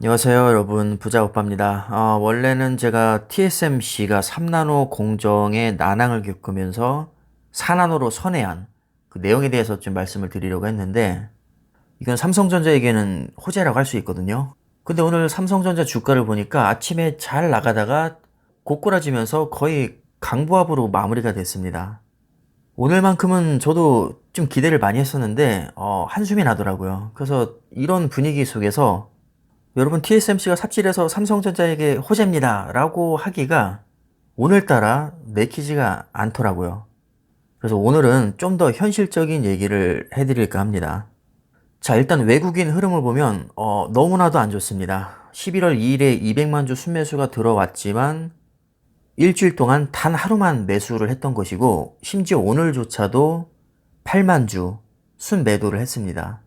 안녕하세요, 여러분. 부자오빠입니다. 원래는 제가 TSMC가 3나노 공정의 난항을 겪으면서 4나노로 선회한 그 내용에 대해서 좀 말씀을 드리려고 했는데, 이건 삼성전자에게는 호재라고 할 수 있거든요. 근데 오늘 삼성전자 주가를 보니까 아침에 잘 나가다가 고꾸라지면서 거의 강보합으로 마무리가 됐습니다. 오늘만큼은 저도 좀 기대를 많이 했었는데, 한숨이 나더라고요. 그래서 이런 분위기 속에서 여러분, TSMC가 삽질해서 삼성전자에게 호재입니다 라고 하기가 오늘따라 내키지가 않더라고요. 그래서 오늘은 좀 더 현실적인 얘기를 해드릴까 합니다. 자, 일단 외국인 흐름을 보면 너무나도 안 좋습니다. 11월 2일에 200만 주 순매수가 들어왔지만 일주일 동안 단 하루만 매수를 했던 것이고, 심지어 오늘조차도 8만 주 순매도를 했습니다.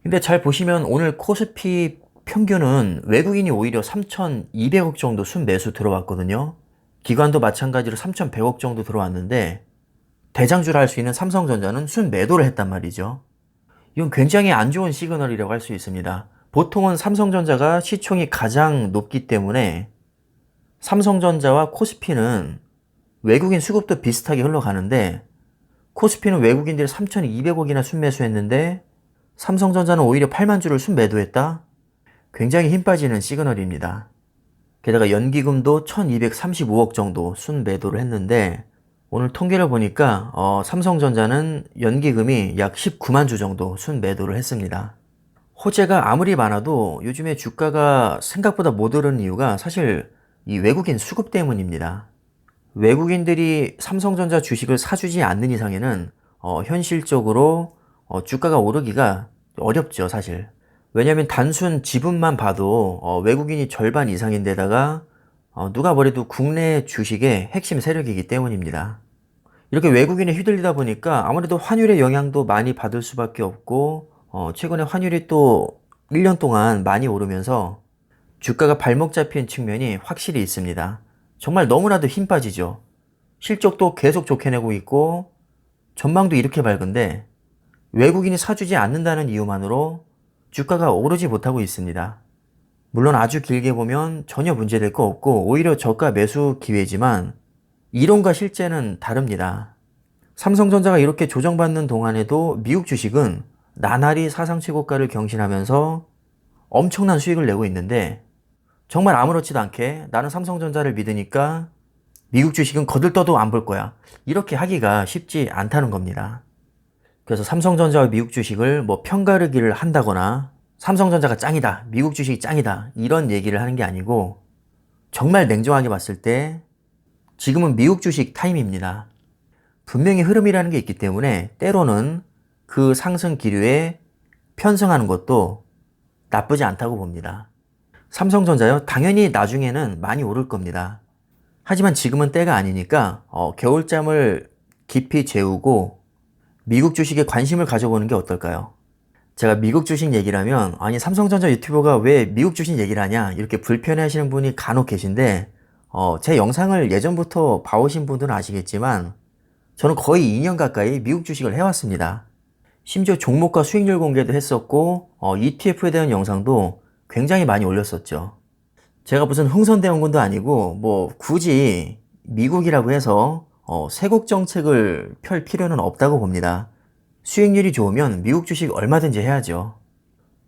근데 잘 보시면 오늘 코스피 평균은 외국인이 오히려 3,200억 정도 순매수 들어왔거든요. 기관도 마찬가지로 3,100억 정도 들어왔는데 대장주를 할 수 있는 삼성전자는 순매도를 했단 말이죠. 이건 굉장히 안 좋은 시그널이라고 할 수 있습니다. 보통은 삼성전자가 시총이 가장 높기 때문에 삼성전자와 코스피는 외국인 수급도 비슷하게 흘러가는데, 코스피는 외국인들이 3,200억이나 순매수했는데 삼성전자는 오히려 8만 주를 순매도했다? 굉장히 힘 빠지는 시그널입니다. 게다가 연기금도 1235억 정도 순매도를 했는데, 오늘 통계를 보니까 삼성전자는 연기금이 약 19만 주 정도 순매도를 했습니다. 호재가 아무리 많아도 요즘에 주가가 생각보다 못 오르는 이유가 사실 이 외국인 수급 때문입니다. 외국인들이 삼성전자 주식을 사주지 않는 이상에는 현실적으로 주가가 오르기가 어렵죠, 사실. 왜냐하면 단순 지분만 봐도 외국인이 절반 이상인데다가 누가 뭐래도 국내 주식의 핵심 세력이기 때문입니다. 이렇게 외국인에 휘둘리다 보니까 아무래도 환율의 영향도 많이 받을 수밖에 없고, 최근에 환율이 또 1년 동안 많이 오르면서 주가가 발목 잡힌 측면이 확실히 있습니다. 정말 너무나도 힘 빠지죠. 실적도 계속 좋게 내고 있고 전망도 이렇게 밝은데 외국인이 사주지 않는다는 이유만으로 주가가 오르지 못하고 있습니다. 물론 아주 길게 보면 전혀 문제될 거 없고 오히려 저가 매수 기회지만 이론과 실제는 다릅니다. 삼성전자가 이렇게 조정받는 동안에도 미국 주식은 나날이 사상 최고가를 경신하면서 엄청난 수익을 내고 있는데, 정말 아무렇지도 않게 나는 삼성전자를 믿으니까 미국 주식은 거들떠도 안 볼 거야, 이렇게 하기가 쉽지 않다는 겁니다. 그래서 삼성전자와 미국 주식을 뭐 편가르기를 한다거나 삼성전자가 짱이다, 미국 주식이 짱이다, 이런 얘기를 하는 게 아니고, 정말 냉정하게 봤을 때 지금은 미국 주식 타임입니다. 분명히 흐름이라는 게 있기 때문에 때로는 그 상승 기류에 편승하는 것도 나쁘지 않다고 봅니다. 삼성전자요, 당연히 나중에는 많이 오를 겁니다. 하지만 지금은 때가 아니니까 겨울잠을 깊이 재우고 미국 주식에 관심을 가져보는 게 어떨까요? 제가 미국 주식 얘기를 하면 아니 삼성전자 유튜버가 왜 미국 주식 얘기를 하냐 이렇게 불편해 하시는 분이 간혹 계신데, 제 영상을 예전부터 봐오신 분들은 아시겠지만 저는 거의 2년 가까이 미국 주식을 해왔습니다. 심지어 종목과 수익률 공개도 했었고 ETF에 대한 영상도 굉장히 많이 올렸었죠. 제가 무슨 흥선대원군도 아니고 뭐 굳이 미국이라고 해서 세국 정책을 펼 필요는 없다고 봅니다. 수익률이 좋으면 미국 주식 얼마든지 해야죠.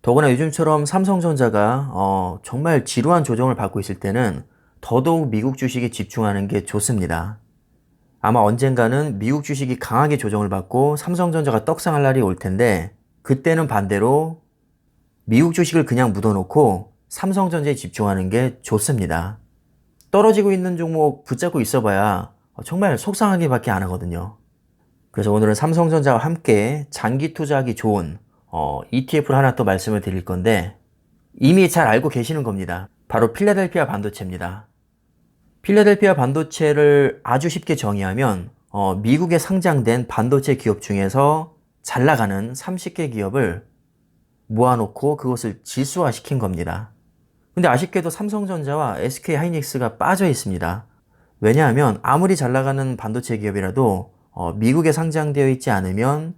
더구나 요즘처럼 삼성전자가 정말 지루한 조정을 받고 있을 때는 더더욱 미국 주식에 집중하는 게 좋습니다. 아마 언젠가는 미국 주식이 강하게 조정을 받고 삼성전자가 떡상할 날이 올 텐데, 그때는 반대로 미국 주식을 그냥 묻어놓고 삼성전자에 집중하는 게 좋습니다. 떨어지고 있는 종목 붙잡고 있어봐야 정말 속상하게밖에 안 하거든요. 그래서 오늘은 삼성전자와 함께 장기 투자하기 좋은 ETF를 하나 또 말씀을 드릴 건데, 이미 잘 알고 계시는 겁니다. 바로 필라델피아 반도체입니다. 필라델피아 반도체를 아주 쉽게 정의하면 미국에 상장된 반도체 기업 중에서 잘 나가는 30개 기업을 모아놓고 그것을 지수화시킨 겁니다. 근데 아쉽게도 삼성전자와 SK하이닉스가 빠져 있습니다. 왜냐하면 아무리 잘 나가는 반도체 기업이라도 미국에 상장되어 있지 않으면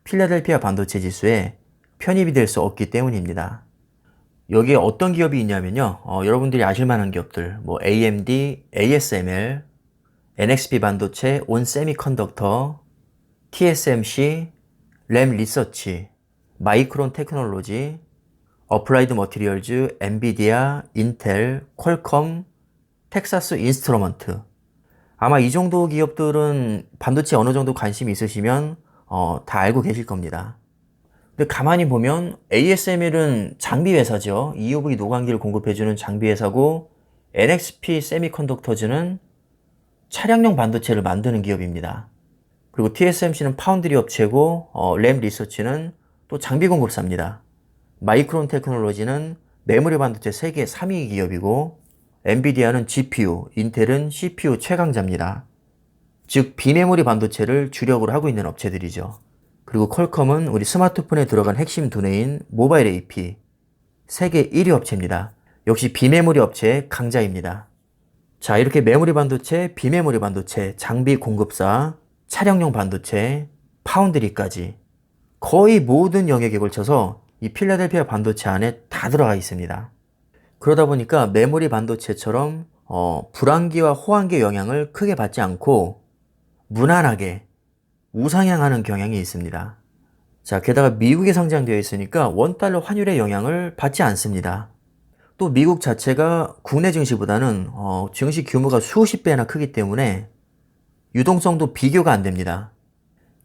필라델피아 반도체 지수에 편입이 될 수 없기 때문입니다. 여기에 어떤 기업이 있냐면요. 여러분들이 아실 만한 기업들, 뭐 AMD, ASML, NXP 반도체, 온 세미컨덕터, TSMC, 램 리서치, 마이크론 테크놀로지, 어플라이드 머티리얼즈, 엔비디아, 인텔, 퀄컴, 텍사스 인스트루먼트. 아마 이 정도 기업들은 반도체 어느 정도 관심이 있으시면 다 알고 계실 겁니다. 근데 가만히 보면 ASML은 장비 회사죠. EUV 노광기를 공급해주는 장비 회사고, NXP 세미컨덕터즈는 차량용 반도체를 만드는 기업입니다. 그리고 TSMC는 파운드리 업체고, 램 리서치는 또 장비 공급사입니다. 마이크론 테크놀로지는 메모리 반도체 세계 3위 기업이고, 엔비디아는 GPU, 인텔은 CPU 최강자입니다. 즉 비메모리 반도체를 주력으로 하고 있는 업체들이죠. 그리고 퀄컴은 우리 스마트폰에 들어간 핵심 두뇌인 모바일 AP, 세계 1위 업체입니다. 역시 비메모리 업체의 강자입니다. 자, 이렇게 메모리 반도체, 비메모리 반도체, 장비 공급사, 차량용 반도체, 파운드리까지 거의 모든 영역에 걸쳐서 이 필라델피아 반도체 안에 다 들어가 있습니다. 그러다 보니까 메모리 반도체처럼 불황기와 호황기의 영향을 크게 받지 않고 무난하게 우상향하는 경향이 있습니다. 자, 게다가 미국에 상장되어 있으니까 원달러 환율의 영향을 받지 않습니다. 또 미국 자체가 국내 증시보다는 증시 규모가 수십 배나 크기 때문에 유동성도 비교가 안 됩니다.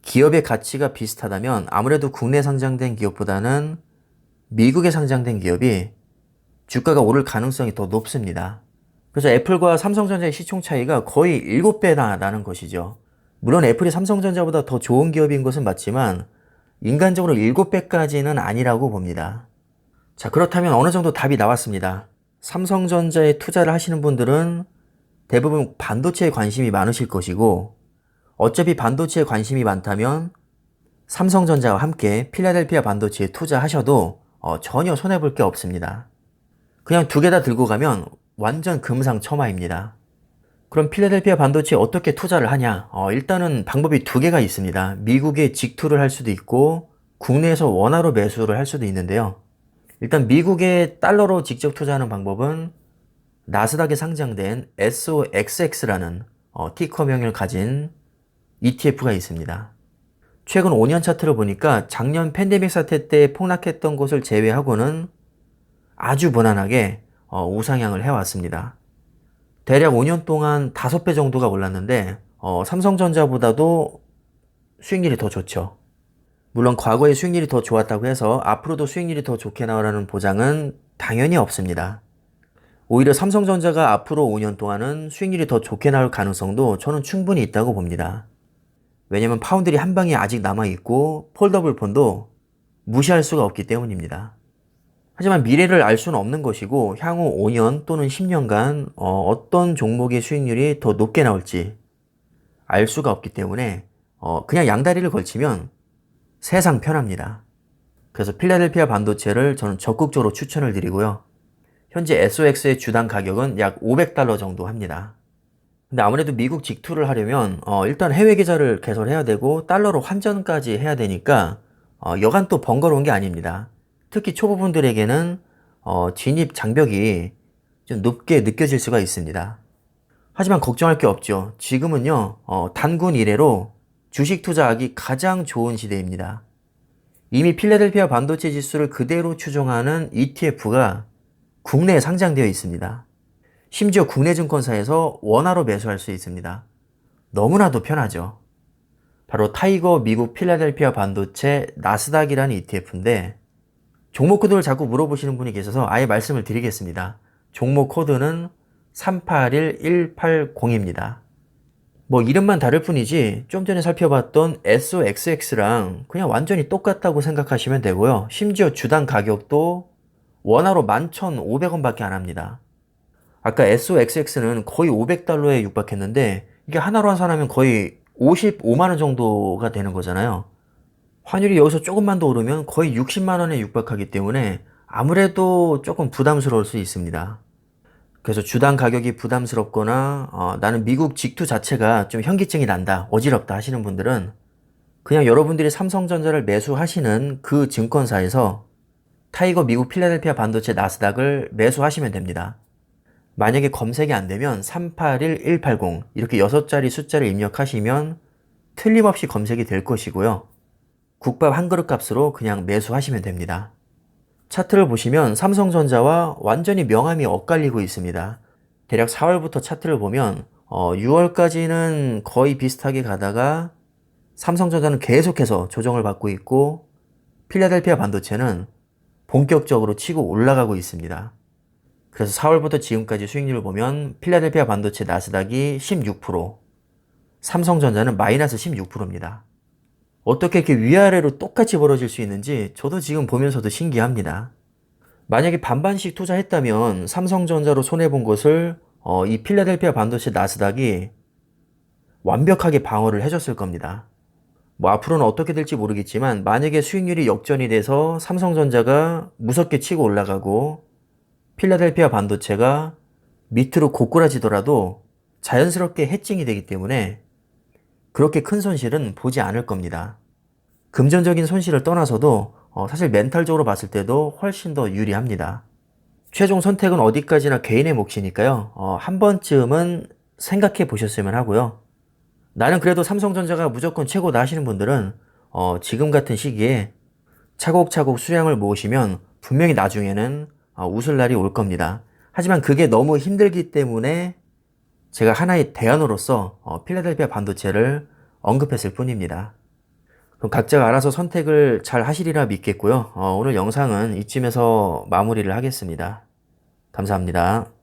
기업의 가치가 비슷하다면 아무래도 국내 상장된 기업보다는 미국에 상장된 기업이 주가가 오를 가능성이 더 높습니다. 그래서 애플과 삼성전자의 시총 차이가 거의 7배나 나는 것이죠. 물론 애플이 삼성전자보다 더 좋은 기업인 것은 맞지만 인간적으로 7배까지는 아니라고 봅니다. 자, 그렇다면 어느 정도 답이 나왔습니다. 삼성전자에 투자를 하시는 분들은 대부분 반도체에 관심이 많으실 것이고, 어차피 반도체에 관심이 많다면 삼성전자와 함께 필라델피아 반도체에 투자하셔도 전혀 손해볼 게 없습니다. 그냥 두 개 다 들고 가면 완전 금상첨화입니다. 그럼 필라델피아 반도체에 어떻게 투자를 하냐? 일단은 방법이 두 개가 있습니다. 미국에 직투를 할 수도 있고 국내에서 원화로 매수를 할 수도 있는데요. 일단 미국에 달러로 직접 투자하는 방법은 나스닥에 상장된 SOXX라는 티커명을 가진 ETF가 있습니다. 최근 5년 차트를 보니까 작년 팬데믹 사태 때 폭락했던 곳을 제외하고는 아주 무난하게 우상향을 해왔습니다. 대략 5년 동안 5배 정도가 올랐는데 삼성전자보다도 수익률이 더 좋죠. 물론 과거에 수익률이 더 좋았다고 해서 앞으로도 수익률이 더 좋게 나오라는 보장은 당연히 없습니다. 오히려 삼성전자가 앞으로 5년 동안은 수익률이 더 좋게 나올 가능성도 저는 충분히 있다고 봅니다. 왜냐면 파운드리 한 방이 아직 남아있고 폴더블 폰도 무시할 수가 없기 때문입니다. 하지만 미래를 알 수는 없는 것이고 향후 5년 또는 10년간 어떤 종목의 수익률이 더 높게 나올지 알 수가 없기 때문에 그냥 양다리를 걸치면 세상 편합니다. 그래서 필라델피아 반도체를 저는 적극적으로 추천을 드리고요. 현재 SOX의 주당 가격은 약 $500 정도 합니다. 근데 아무래도 미국 직투를 하려면 일단 해외 계좌를 개설해야 되고 달러로 환전까지 해야 되니까 여간 또 번거로운 게 아닙니다. 특히 초보분들에게는 진입 장벽이 좀 높게 느껴질 수가 있습니다. 하지만 걱정할 게 없죠. 지금은요 단군 이래로 주식 투자하기 가장 좋은 시대입니다. 이미 필라델피아 반도체 지수를 그대로 추종하는 ETF가 국내에 상장되어 있습니다. 심지어 국내 증권사에서 원화로 매수할 수 있습니다. 너무나도 편하죠. 바로 타이거 미국 필라델피아 반도체 나스닥이라는 ETF인데 종목 코드를 자꾸 물어보시는 분이 계셔서 아예 말씀을 드리겠습니다. 종목 코드는 381180입니다. 뭐 이름만 다를 뿐이지 좀 전에 살펴봤던 SOXX랑 그냥 완전히 똑같다고 생각하시면 되고요. 심지어 주당 가격도 원화로 11,500원 밖에 안 합니다. 아까 SOXX는 거의 $500에 육박했는데 이게 하나로 환산하면 거의 55만원 정도가 되는 거잖아요. 환율이 여기서 조금만 더 오르면 거의 60만원에 육박하기 때문에 아무래도 조금 부담스러울 수 있습니다. 그래서 주당 가격이 부담스럽거나 나는 미국 직투 자체가 좀 현기증이 난다, 어지럽다 하시는 분들은 그냥 여러분들이 삼성전자를 매수하시는 그 증권사에서 타이거 미국 필라델피아 반도체 나스닥을 매수하시면 됩니다. 만약에 검색이 안 되면 381180 이렇게 6자리 숫자를 입력하시면 틀림없이 검색이 될 것이고요. 국밥 한 그릇 값으로 그냥 매수하시면 됩니다. 차트를 보시면 삼성전자와 완전히 명암이 엇갈리고 있습니다. 대략 4월부터 차트를 보면 6월까지는 거의 비슷하게 가다가 삼성전자는 계속해서 조정을 받고 있고 필라델피아 반도체는 본격적으로 치고 올라가고 있습니다. 그래서 4월부터 지금까지 수익률을 보면 필라델피아 반도체 나스닥이 16%, 삼성전자는 마이너스 16%입니다. 어떻게 이렇게 위아래로 똑같이 벌어질 수 있는지 저도 지금 보면서도 신기합니다. 만약에 반반씩 투자했다면 삼성전자로 손해본 것을 이 필라델피아 반도체 나스닥이 완벽하게 방어를 해줬을 겁니다. 뭐 앞으로는 어떻게 될지 모르겠지만 만약에 수익률이 역전이 돼서 삼성전자가 무섭게 치고 올라가고 필라델피아 반도체가 밑으로 고꾸라지더라도 자연스럽게 해칭이 되기 때문에 그렇게 큰 손실은 보지 않을 겁니다. 금전적인 손실을 떠나서도 사실 멘탈적으로 봤을 때도 훨씬 더 유리합니다. 최종 선택은 어디까지나 개인의 몫이니까요. 한 번쯤은 생각해 보셨으면 하고요. 나는 그래도 삼성전자가 무조건 최고다 하시는 분들은 지금 같은 시기에 차곡차곡 수량을 모으시면 분명히 나중에는 웃을 날이 올 겁니다. 하지만 그게 너무 힘들기 때문에 제가 하나의 대안으로서 필라델피아 반도체를 언급했을 뿐입니다. 그럼 각자가 알아서 선택을 잘 하시리라 믿겠고요. 오늘 영상은 이쯤에서 마무리를 하겠습니다. 감사합니다.